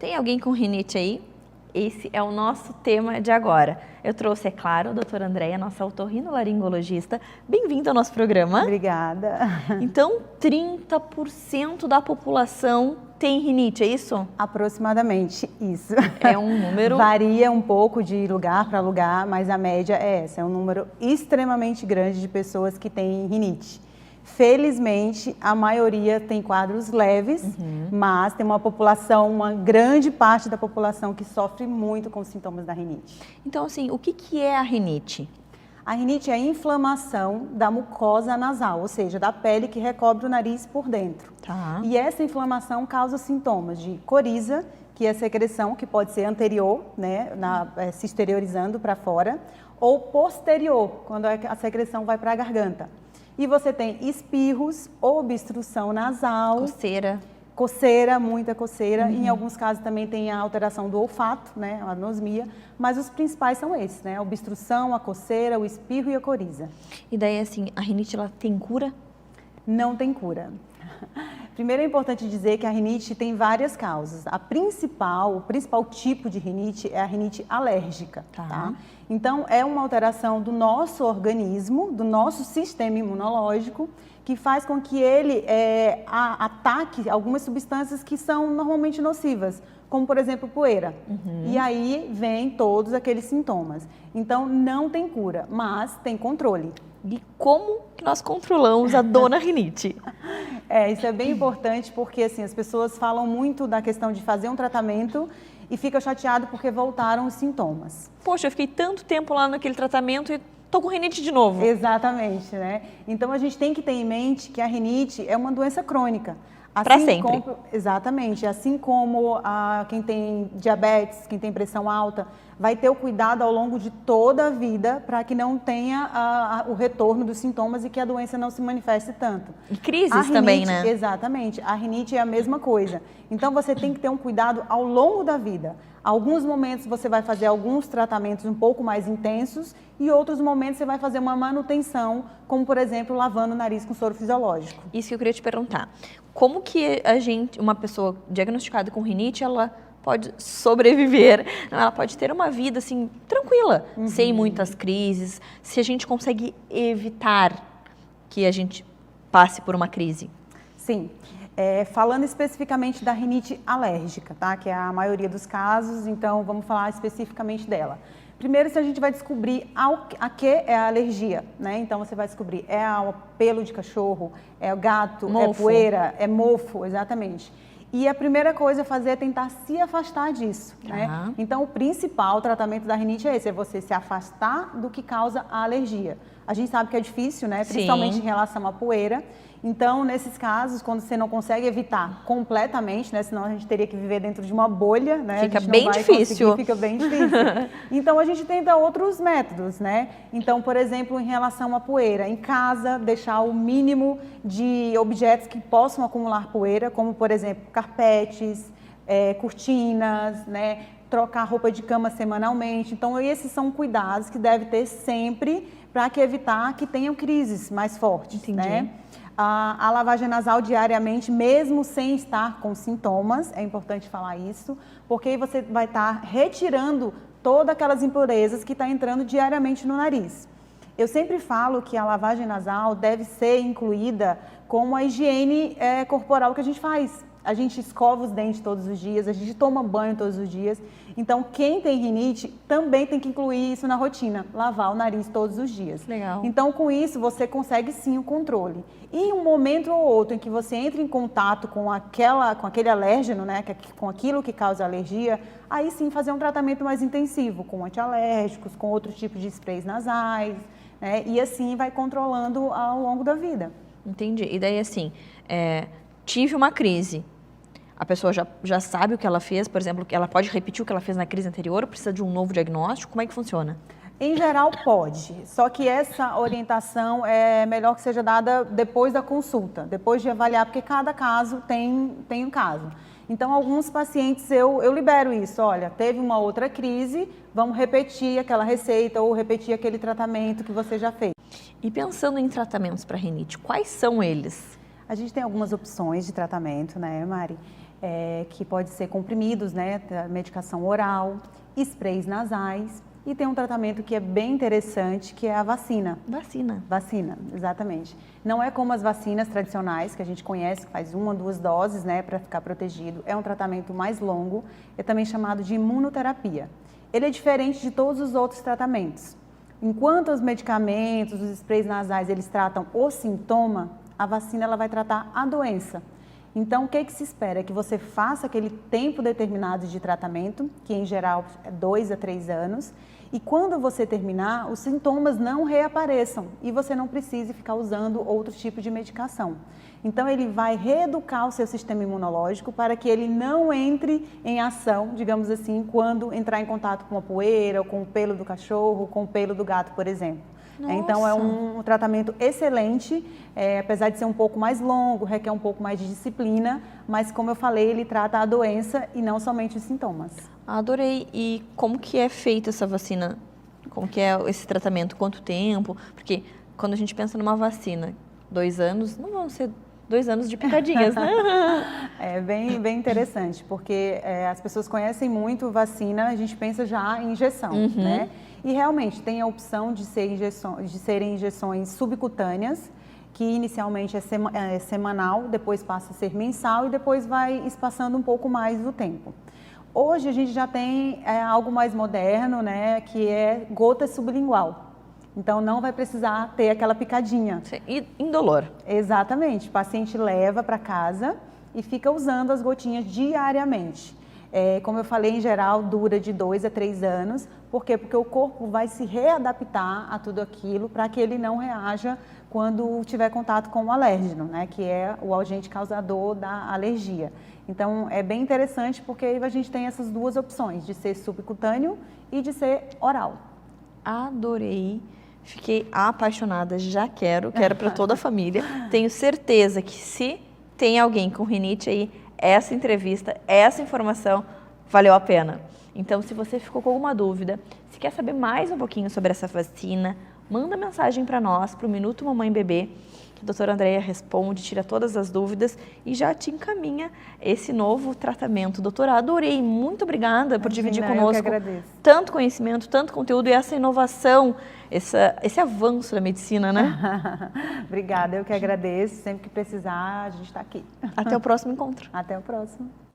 Tem alguém com rinite aí? Esse é o nosso tema de agora. Eu trouxe, é claro, a doutora Andréia, nossa otorrinolaringologista. Bem-vinda ao nosso programa. Obrigada. Então, 30% da população tem rinite, é isso? Aproximadamente isso. É um número... Varia um pouco de lugar para lugar, mas a média é essa. É um número extremamente grande de pessoas que têm rinite. Felizmente, a maioria tem quadros leves, mas tem uma população, uma grande parte da população que sofre muito com os sintomas da rinite. Então, assim, o que é a rinite? A rinite é a inflamação da mucosa nasal, ou seja, da pele que recobre o nariz por dentro. Tá. E essa inflamação causa sintomas de coriza, que é a secreção que pode ser anterior, né, se exteriorizando para fora, ou posterior, quando a secreção vai para a garganta. E você tem espirros, obstrução nasal, coceira, muita coceira. Em alguns casos também tem a alteração do olfato, né, a anosmia, mas os principais são esses, né, a obstrução, a coceira, o espirro e a coriza. E daí, assim, a rinite, ela tem cura? Não tem cura. Primeiro é importante dizer que a rinite tem várias causas. O principal tipo de rinite é a rinite alérgica, tá? Então, é uma alteração do nosso organismo, do nosso sistema imunológico, que faz com que ele ataque algumas substâncias que são normalmente nocivas, como, por exemplo, poeira. E aí vem todos aqueles sintomas. Então, não tem cura, mas tem controle. E como que nós controlamos a dona rinite? Isso é bem importante porque assim, as pessoas falam muito da questão de fazer um tratamento e ficam chateadas porque voltaram os sintomas. Poxa, eu fiquei tanto tempo lá naquele tratamento e tô com rinite de novo. Exatamente, né? Então a gente tem que ter em mente que a rinite é uma doença crônica. Para sempre. Exatamente. Assim como quem tem diabetes, quem tem pressão alta, vai ter o cuidado ao longo de toda a vida para que não tenha o retorno dos sintomas e que a doença não se manifeste tanto. E crises também, né? Exatamente. A rinite é a mesma coisa. Então você tem que ter um cuidado ao longo da vida. Alguns momentos você vai fazer alguns tratamentos um pouco mais intensos e outros momentos você vai fazer uma manutenção, como por exemplo, lavando o nariz com soro fisiológico. Isso que eu queria te perguntar. Como que uma pessoa diagnosticada com rinite, ela pode sobreviver, ela pode ter uma vida assim tranquila, sem muitas crises, se a gente consegue evitar que a gente passe por uma crise? Sim. Falando especificamente da rinite alérgica, tá? Que é a maioria dos casos, então vamos falar especificamente dela. Primeiro, se a gente vai descobrir a que é a alergia, né? Então você vai descobrir, é o pelo de cachorro, é o gato, mofo. É poeira, é mofo, exatamente. E a primeira coisa a fazer é tentar se afastar disso, né? Então o principal tratamento da rinite é esse, é você se afastar do que causa a alergia. A gente sabe que é difícil, né? Principalmente em relação à poeira. Então, nesses casos, quando você não consegue evitar completamente, né? Senão a gente teria que viver dentro de uma bolha, né? Fica bem difícil. Fica bem difícil. Então, a gente tenta outros métodos, né? Então, por exemplo, em relação à poeira, em casa, deixar o mínimo de objetos que possam acumular poeira, como, por exemplo, carpetes, cortinas, né? Trocar roupa de cama semanalmente. Então, esses são cuidados que deve ter sempre para evitar que tenham crises mais fortes. Entendi. Né? A lavagem nasal diariamente, mesmo sem estar com sintomas, é importante falar isso, porque aí você vai estar retirando todas aquelas impurezas que estão entrando diariamente no nariz. Eu sempre falo que a lavagem nasal deve ser incluída como a higiene corporal que a gente faz. A gente escova os dentes todos os dias, a gente toma banho todos os dias. Então, quem tem rinite também tem que incluir isso na rotina, lavar o nariz todos os dias. Legal. Então, com isso, você consegue sim o controle. E em um momento ou outro em que você entra em contato com aquele alérgeno, né, com aquilo que causa alergia, aí sim fazer um tratamento mais intensivo, com antialérgicos, com outros tipos de sprays nasais, né, e assim vai controlando ao longo da vida. Entendi. E daí, assim, tive uma crise. A pessoa já sabe o que ela fez, por exemplo, ela pode repetir o que ela fez na crise anterior, ou precisa de um novo diagnóstico? Como é que funciona? Em geral, pode. Só que essa orientação é melhor que seja dada depois da consulta, depois de avaliar, porque cada caso tem um caso. Então, alguns pacientes eu libero isso. Olha, teve uma outra crise, vamos repetir aquela receita ou repetir aquele tratamento que você já fez. E pensando em tratamentos para rinite, quais são eles? A gente tem algumas opções de tratamento, né, Mari? que pode ser comprimidos, né, medicação oral, sprays nasais, e tem um tratamento que é bem interessante, que é a vacina. Vacina, exatamente. Não é como as vacinas tradicionais que a gente conhece, que faz 1 ou 2 doses, né, para ficar protegido. É um tratamento mais longo, é também chamado de imunoterapia. Ele é diferente de todos os outros tratamentos. Enquanto os medicamentos, os sprays nasais, eles tratam o sintoma, a vacina ela vai tratar a doença. Então, o que se espera? É que você faça aquele tempo determinado de tratamento, que em geral é 2 a 3 anos, e quando você terminar, os sintomas não reapareçam e você não precise ficar usando outro tipo de medicação. Então, ele vai reeducar o seu sistema imunológico para que ele não entre em ação, digamos assim, quando entrar em contato com a poeira, ou com o pelo do cachorro, com o pelo do gato, por exemplo. Então, é um tratamento excelente, apesar de ser um pouco mais longo, requer um pouco mais de disciplina, mas como eu falei, ele trata a doença e não somente os sintomas. Adorei. E como que é feita essa vacina? Como que é esse tratamento? Quanto tempo? Porque quando a gente pensa numa vacina, 2 anos, não vão ser 2 anos de picadinhas, né? É bem interessante, porque as pessoas conhecem muito vacina, a gente pensa já em injeção, né? E realmente tem a opção de serem injeções subcutâneas, que inicialmente é semanal, depois passa a ser mensal e depois vai espaçando um pouco mais do tempo. Hoje a gente já tem algo mais moderno, né, que é gota sublingual. Então não vai precisar ter aquela picadinha. E indolor. Exatamente. O paciente leva para casa e fica usando as gotinhas diariamente. Como eu falei, em geral, dura de 2 a 3 anos. Por quê? Porque o corpo vai se readaptar a tudo aquilo para que ele não reaja quando tiver contato com o alérgeno, né? Que é o agente causador da alergia. Então, é bem interessante porque aí a gente tem essas 2 opções, de ser subcutâneo e de ser oral. Adorei. Fiquei apaixonada, já quero para toda a família. Tenho certeza que se tem alguém com rinite aí, essa entrevista, essa informação valeu a pena. Então, se você ficou com alguma dúvida, se quer saber mais um pouquinho sobre essa vacina, manda mensagem para nós, para o Minuto Mamãe Bebê, que a doutora Andréia responde, tira todas as dúvidas e já te encaminha esse novo tratamento. Doutora, adorei, muito obrigada por dividir conosco tanto conhecimento, tanto conteúdo e essa inovação, esse avanço da medicina, né? Obrigada, eu que agradeço. Sempre que precisar, a gente está aqui. Até o próximo encontro. Até o próximo.